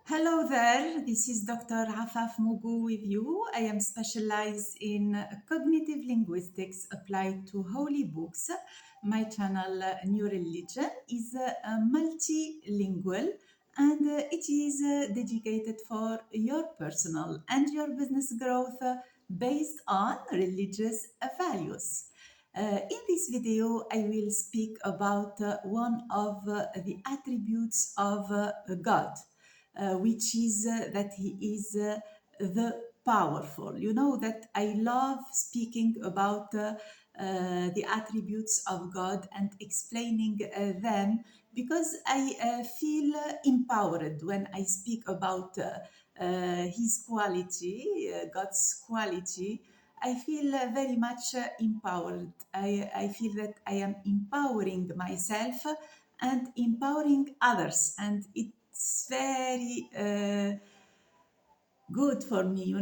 Hello there, this is Dr. Afaf Mugu with you. I am specialized in cognitive linguistics applied to holy books. My channel, New Religion, is multilingual and it is dedicated for your personal and your business growth based on religious values. In this video, I will speak about one of the attributes of God, which is that He is the powerful. You know that I love speaking about the attributes of God and explaining them because I feel empowered when I speak about His quality, God's quality. I feel very much empowered. I feel that I am empowering myself and empowering others, and it's very good for me.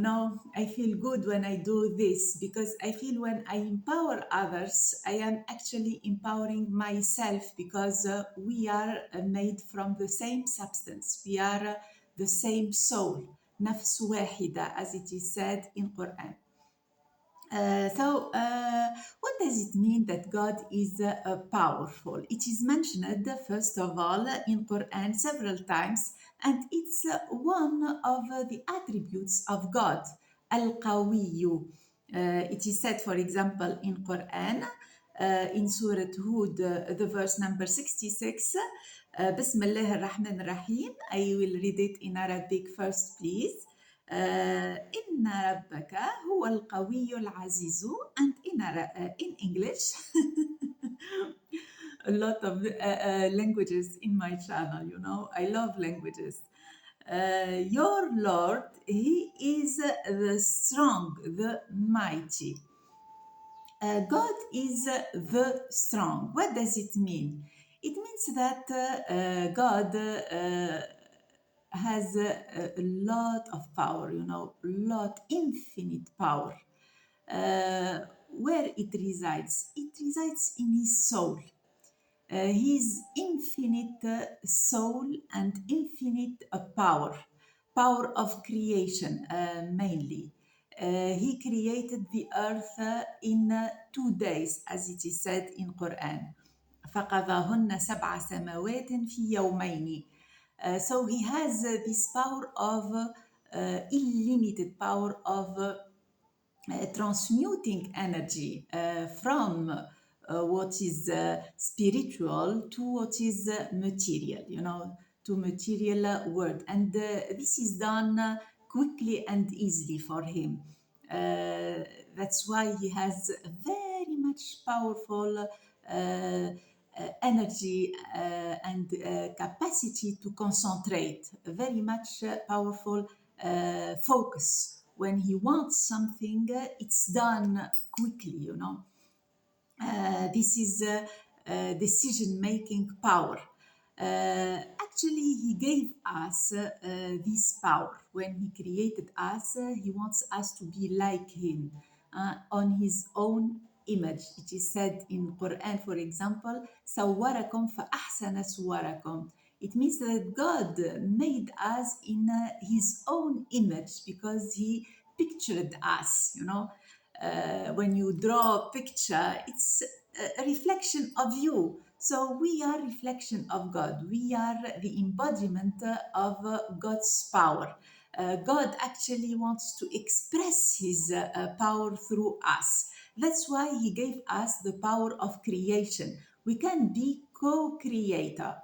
I feel good when I do this because I feel when I empower others, I am actually empowering myself because we are made from the same substance. We are the same soul, نفس واحدة, as it is said in Quran. What does it mean that God is powerful? It is mentioned, first of all, in Quran several times, and it's one of the attributes of God, Al-Qawiyu. It is said, for example, in Quran, in Surah Hud, the verse number 66, بسم الله الرحمن الرحيم. I will read it in Arabic first, please. إن ربك هو القوي العزيز, and in English a lot of languages in my channel. I love languages. Your Lord, He is the strong, the mighty. God is the strong. What does it mean? It means that God has a lot of power, infinite power. Where it resides? It resides in his soul. His infinite soul and infinite power of creation mainly. He created the earth in 2 days, as it is said in Quran. فقضاهن سبع سماوات في يومين. So he has this power of unlimited power of transmuting energy from what is spiritual to what is material, to material world. And this is done quickly and easily for him. That's why he has very much powerful energy and capacity to concentrate, very much powerful focus. When he wants something, it's done quickly. This is decision-making power. Actually, he gave us this power. When he created us, he wants us to be like him, on his own image. It is said in Quran, for example, "Sawwarakum فَأَحْسَنَ صُوَرَكُمْ." It means that God made us in his own image because he pictured us. When you draw a picture, it's a reflection of you. So we are reflection of God. We are the embodiment of God's power. God actually wants to express his power through us. That's why he gave us the power of creation. We can be co-creator.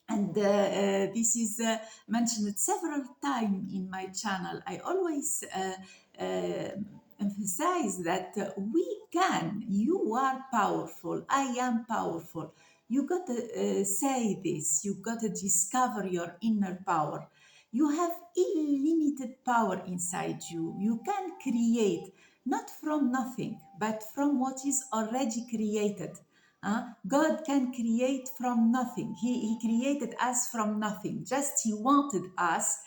And this is mentioned several times in my channel. I always emphasize that you are powerful, I am powerful. You got to say this, you got to discover your inner power. You have unlimited power inside you. You can create, not from nothing, but from what is already created. God can create from nothing. He created us from nothing. Just He wanted us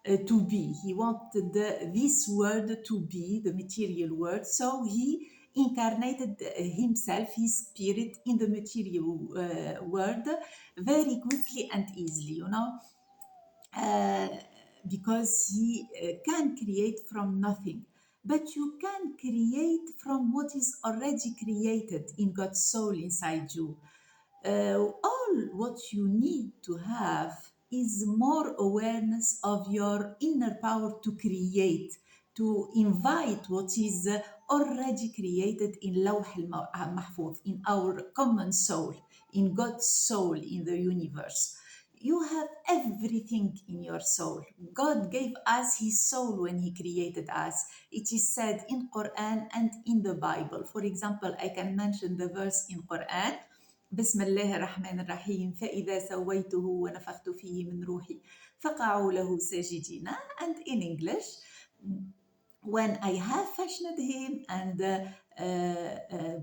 to be. He wanted this world to be the material world. So He incarnated Himself, His spirit, in the material world very quickly and easily. because he can create from nothing. But you can create from what is already created in God's soul inside you. All what you need to have is more awareness of your inner power to create, to invite what is already created in Lawh al-Mahfuz, in our common soul, in God's soul, in the universe. You have everything in your soul. God gave us his soul when he created us. It is said in Quran and in the Bible. For example, I can mention the verse in Quran. بسم الله الرحمن الرحيم فإذا سويته ونفخت فيه من روحي فقعوا له ساجدين. And in English, when I have fashioned him and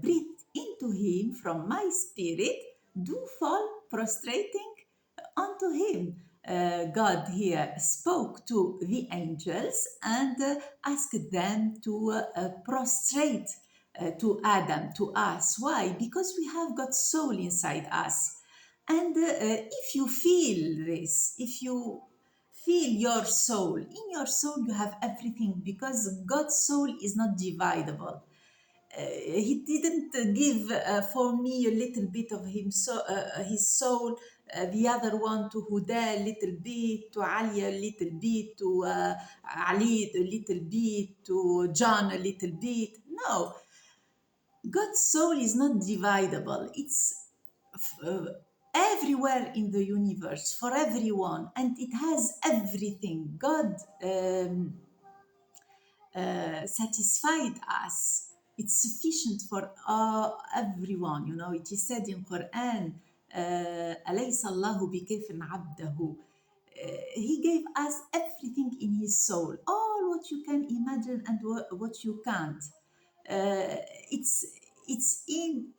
breathed into him from my spirit, do fall prostrating unto him. God here spoke to the angels and asked them to prostrate to Adam, to us. Why? Because we have God's soul inside us. And if you feel this, if you feel your soul, in your soul you have everything, because God's soul is not dividable. He didn't give for me a little bit of him, his soul, the other one to Huda a little bit, to Ali a little bit, to Ali a little bit, to John a little bit. No, God's soul is not dividable. It's everywhere in the universe, for everyone, and it has everything. God satisfied us. It's sufficient for everyone. You know, it is said in Quran, أليس الله بكيف عبده. He gave us everything in his soul, all what you can imagine and what you can't. It's in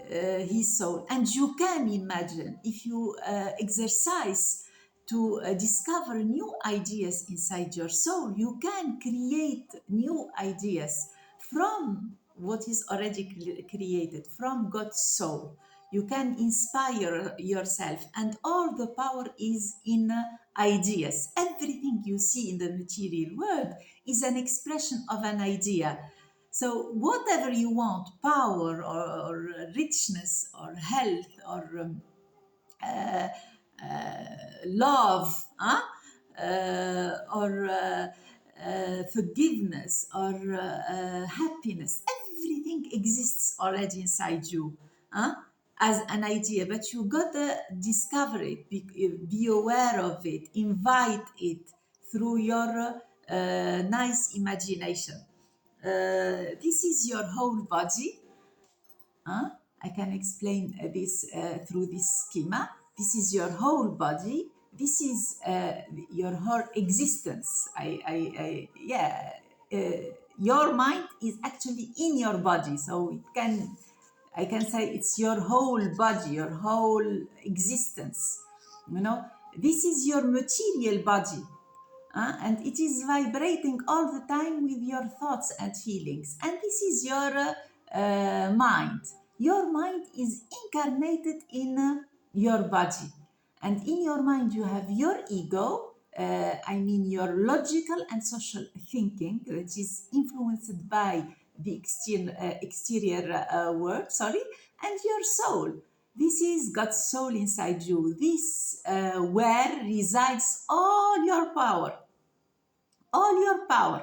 his soul, and you can imagine if you exercise to discover new ideas inside your soul. You can create new ideas from what is already created, from God's soul. You can inspire yourself, and all the power is in ideas. Everything you see in the material world is an expression of an idea. So whatever you want, power or richness or health or love, or forgiveness or happiness, everything exists already inside you as an idea, but you gotta discover it, be aware of it, invite it through your nice imagination. This is your whole body. I can explain this through this schema. This is your whole body. This is your whole existence. Your mind is actually in your body, so I can say it's your whole body, your whole existence. You know, this is your material body. And it is vibrating all the time with your thoughts and feelings. And this is your mind. Your mind is incarnated in your body. And in your mind, you have your ego, your logical and social thinking, which is influenced by the exterior world, and your soul. This is God's soul inside you. This where resides all your power. All your power.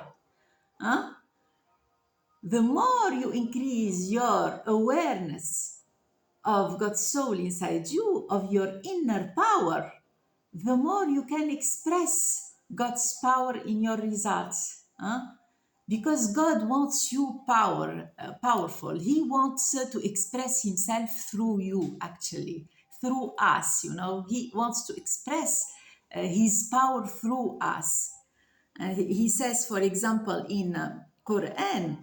The more you increase your awareness of God's soul inside you, of your inner power, the more you can express God's power in your results. Because God wants you powerful. He wants to express himself through you, actually, through us. He wants to express his power through us. He says, for example, in Quran,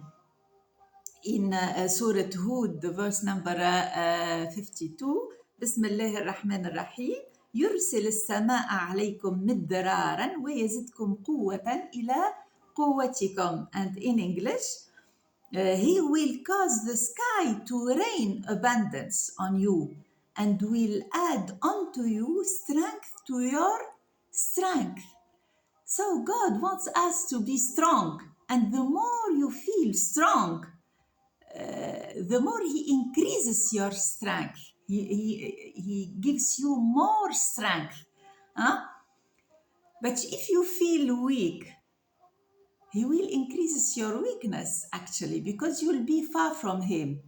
in Surah Hud, verse number 52, بسم الله الرحمن الرحيم يرسل السماء عليكم مدرارا ويزدكم قوة إلى قوتكم. And in English, he will cause the sky to rain abundance on you and will add unto you strength to your strength. So God wants us to be strong. And the more you feel strong, the more He increases your strength. He gives you more strength. Huh? But if you feel weak, He will increase your weakness actually, because you'll be far from Him.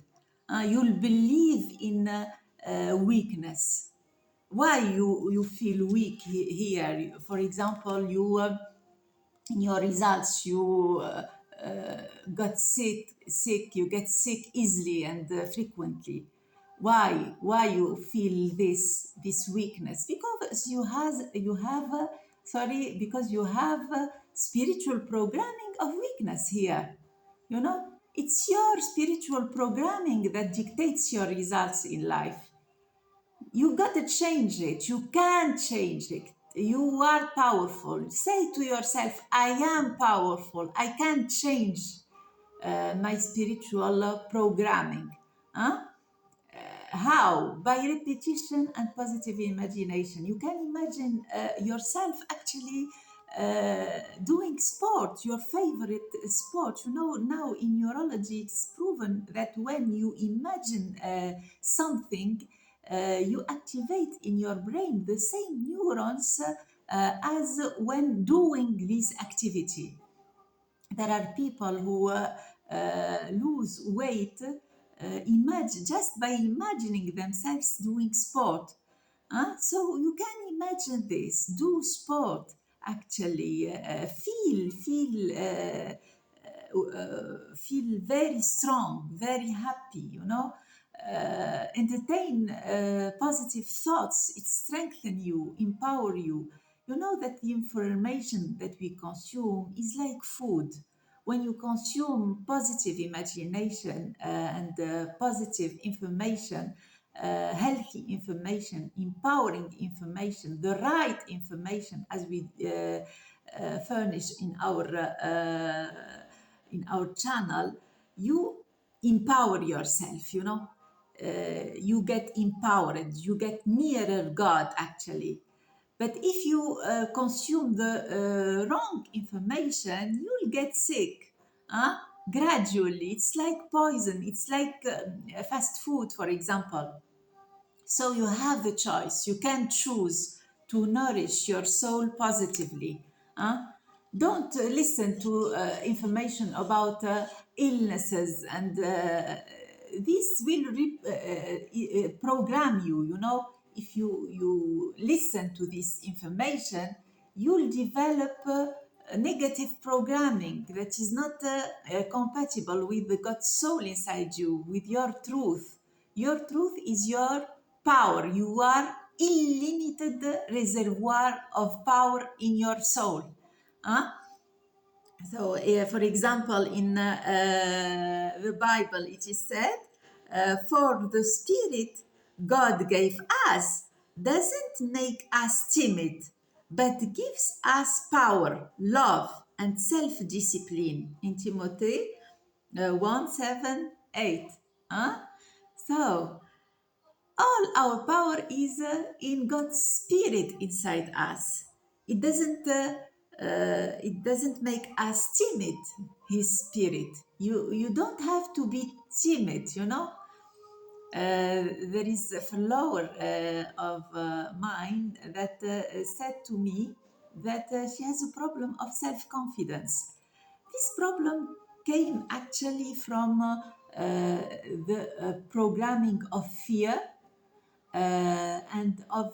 You'll believe in weakness. Why you feel weak here? For example, you in your results you got sick. You get sick easily and frequently. Why you feel this weakness? Because because you have spiritual programming of weakness here. You know, it's your spiritual programming that dictates your results in life. You got to change it. You can change it. You are powerful. Say to yourself, I am powerful. I can change my spiritual programming. Huh? How? By repetition and positive imagination. You can imagine yourself actually doing sport, your favorite sport. You know, now in neurology, it's proven that when you imagine something, you activate in your brain the same neurons as when doing this activity. There are people who lose weight imagine just by imagining themselves doing sport. So you can imagine this. Do sport actually. Feel very strong, very happy. You know. Entertain positive thoughts. It strengthens you, empower you. You know that the information that we consume is like food. When you consume positive imagination and positive information, healthy information, empowering information, the right information, as we furnish in our channel, you empower yourself. You know, you get empowered. You get nearer God actually. But if you consume the wrong information, you'll get sick. Huh? Gradually, it's like poison. It's like fast food, for example. So you have the choice. You can choose to nourish your soul positively. Huh? Don't listen to information about illnesses, and this will program you. You know, if you listen to this information, you'll develop negative programming that is not compatible with the God's soul inside you, with your truth. Your truth is your power. You are unlimited reservoir of power in your soul. Huh? So, for example, in the Bible, it is said, for the Spirit God gave us doesn't make us timid, but gives us power, love, and self discipline. In Timothy 1 7 8. Huh? So, all our power is in God's spirit inside us. It doesn't make us timid. His spirit. You don't have to be timid. You know. There is a follower of mine that said to me that she has a problem of self-confidence. This problem came actually from the programming of fear and of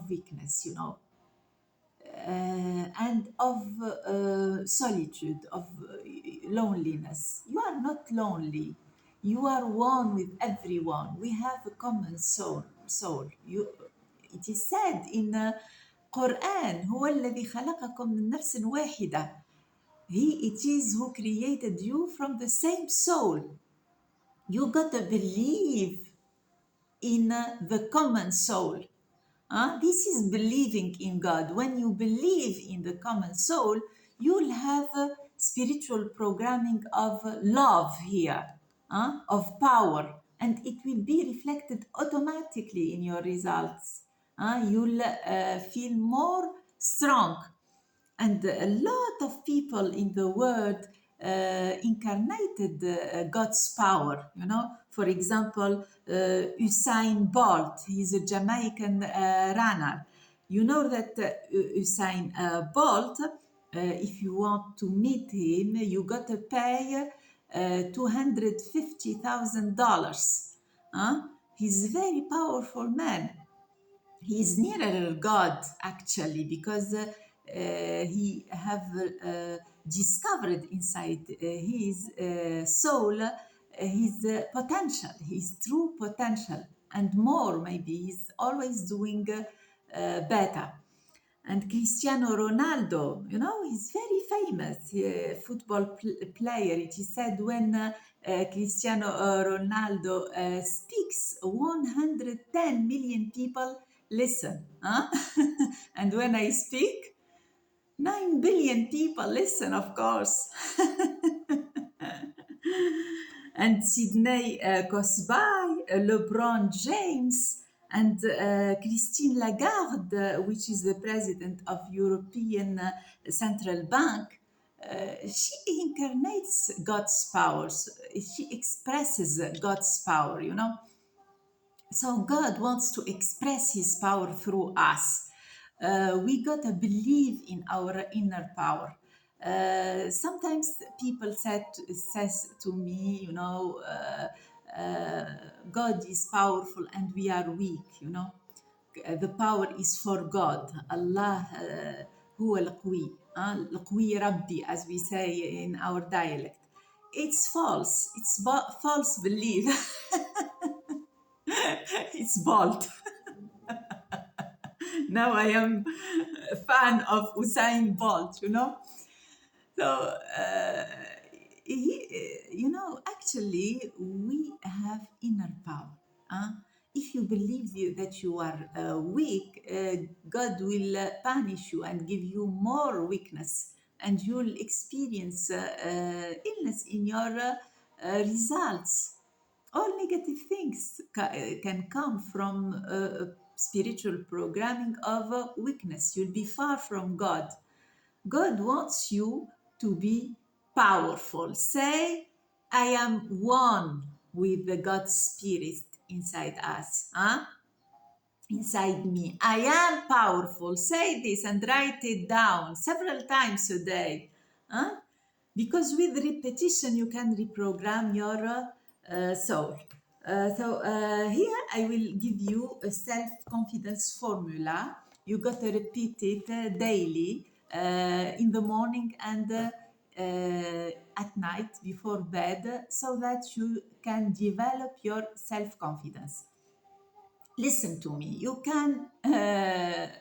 weakness, you know, and of solitude, of loneliness. You are not lonely. You are one with everyone. We have a common soul. It is said in the Quran, هو الذي خلقكم من نفس واحدة. It is who created you from the same soul. You gotta believe in the common soul. This is believing in God. When you believe in the common soul, you'll have a spiritual programming of love here, of power, and it will be reflected automatically in your results. You'll feel more strong. And a lot of people in the world incarnated God's power. For example, Usain Bolt, he's a Jamaican runner. You know that Usain Bolt, if you want to meet him, you got to pay $250,000. He's a very powerful man. He's nearer God actually, because he have discovered inside his soul his potential, his true potential, and more. Maybe he's always doing better. And Cristiano Ronaldo, he's very famous football player. It is said when Cristiano Ronaldo speaks, 110 million people listen. And when I speak, 9 billion people listen, of course. And Sydney Cosby, LeBron James, and Christine Lagarde, which is the president of European Central Bank. She incarnates God's powers. She expresses God's power, So God wants to express his power through us. We gotta believe in our inner power. Sometimes people says to me, God is powerful and we are weak, The power is for God. Allah هو القوي. القوي ربي, as we say in our dialect. It's false. It's false belief. It's bold. Now I am a fan of Usain Bolt, So, actually, we have inner power. If you believe that you are weak, God will punish you and give you more weakness, and you'll experience illness in your results. All negative things can come from spiritual programming of weakness. You'll be far from God. God wants you to be powerful. Say, I am one with the God's Spirit inside us. Inside me. I am powerful. Say this and write it down several times a day. Because with repetition, you can reprogram your soul. Here I will give you a self-confidence formula. You got to repeat it daily, in the morning and at night before bed, so that you can develop your self-confidence. Listen to me. You can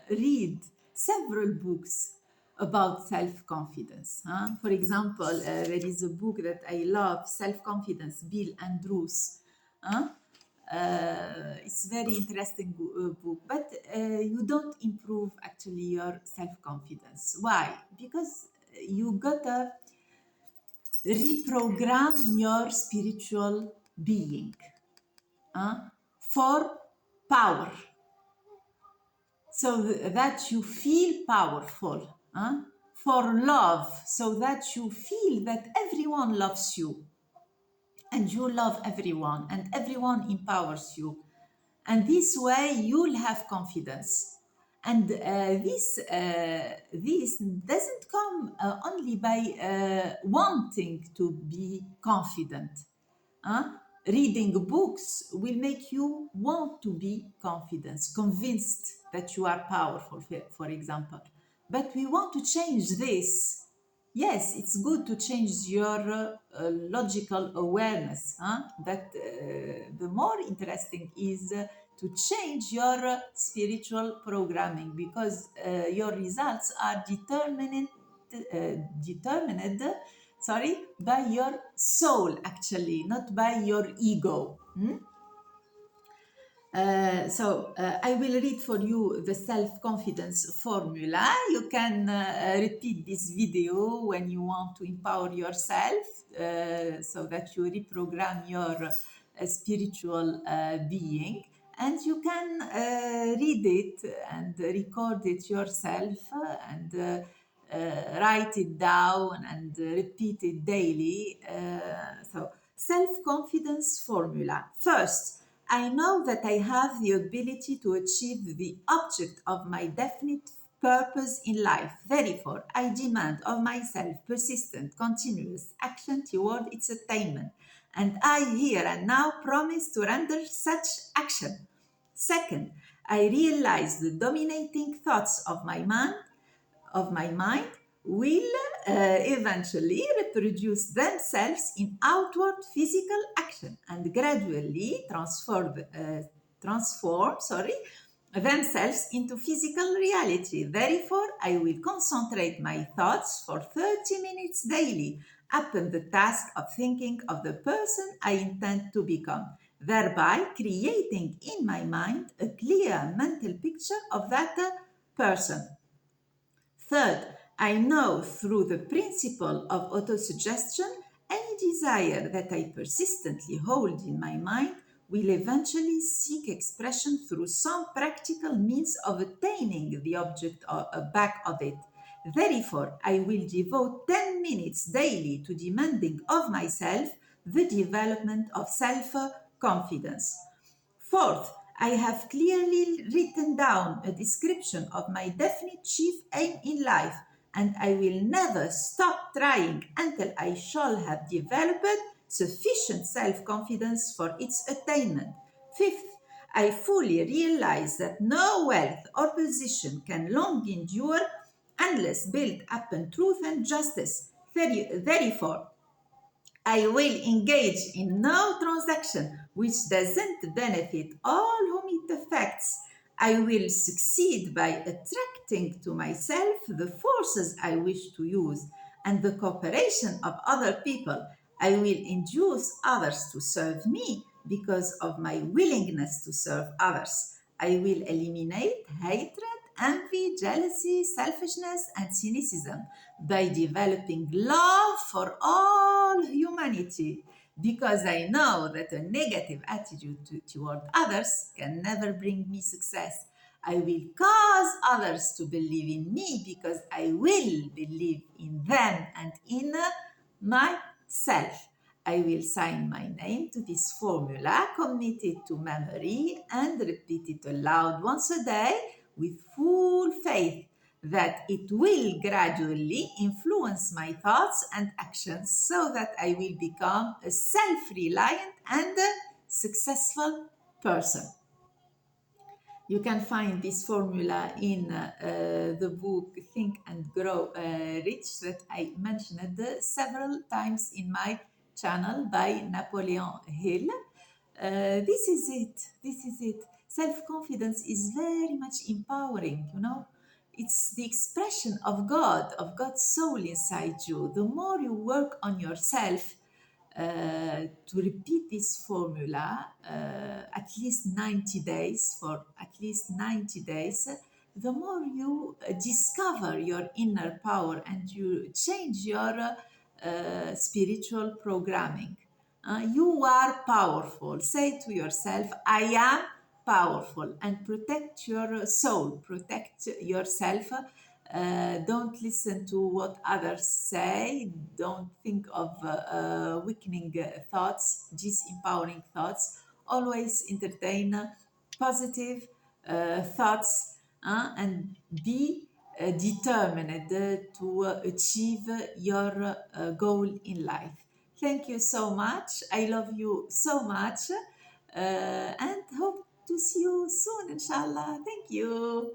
read several books about self-confidence. For example, there is a book that I love, Self-Confidence, Bill Andrews. It's very interesting book, but you don't improve actually your self-confidence. Why? Because you gotta reprogram your spiritual being for power, so that you feel powerful, for love, so that you feel that everyone loves you and you love everyone and everyone empowers you, and this way you'll have confidence. And this doesn't come only by wanting to be confident. Reading books will make you want to be confident, convinced that you are powerful, for example. But we want to change this. Yes, it's good to change your logical awareness, but the more interesting is to change your spiritual programming, because your results are determined by your soul, actually, not by your ego. I will read for you the self-confidence formula. You can repeat this video when you want to empower yourself, so that you reprogram your spiritual being. and you can read it and record it yourself and write it down and repeat it daily. So, self-confidence formula. First, I know that I have the ability to achieve the object of my definite purpose in life. Therefore, I demand of myself persistent, continuous action toward its attainment. And I here and now promise to render such action. Second, I realize the dominating thoughts of my mind will eventually reproduce themselves in outward physical action and gradually transform themselves into physical reality. Therefore, I will concentrate my thoughts for 30 minutes daily upon the task of thinking of the person I intend to become, thereby creating in my mind a clear mental picture of that person. Third, I know through the principle of autosuggestion, any desire that I persistently hold in my mind will eventually seek expression through some practical means of attaining the object back of it. Therefore, I will devote 10 minutes daily to demanding of myself the development of self confidence. Fourth, I have clearly written down a description of my definite chief aim in life, and I will never stop trying until I shall have developed sufficient self confidence for its attainment. Fifth, I fully realize that no wealth or position can long endure unless built upon truth and justice. Therefore, I will engage in no transaction which doesn't benefit all whom it affects. I will succeed by attracting to myself the forces I wish to use and the cooperation of other people. I will induce others to serve me because of my willingness to serve others. I will eliminate hatred, envy, jealousy, selfishness, and cynicism by developing love for all humanity, because I know that a negative attitude toward others can never bring me success. I will cause others to believe in me because I will believe in them and in myself. I will sign my name to this formula, commit it to memory, and repeat it aloud once a day with full faith that it will gradually influence my thoughts and actions so that I will become a self reliant and a successful person. You can find this formula in the book Think and Grow Rich that I mentioned several times in my channel by Napoleon Hill. This is it. This is it. Self confidence is very much empowering, you know. It's the expression of God, of God's soul inside you. The more you work on yourself, to repeat this formula at least 90 days, for at least 90 days, the more you discover your inner power and you change your spiritual programming. You are powerful. Say to yourself, I am powerful, and protect your soul, protect yourself. Don't listen to what others say. Don't think of weakening thoughts, disempowering thoughts. Always entertain positive thoughts and be determined to achieve your goal in life. Thank you so much. I love you so much and hope to see you soon, inshallah. Thank you.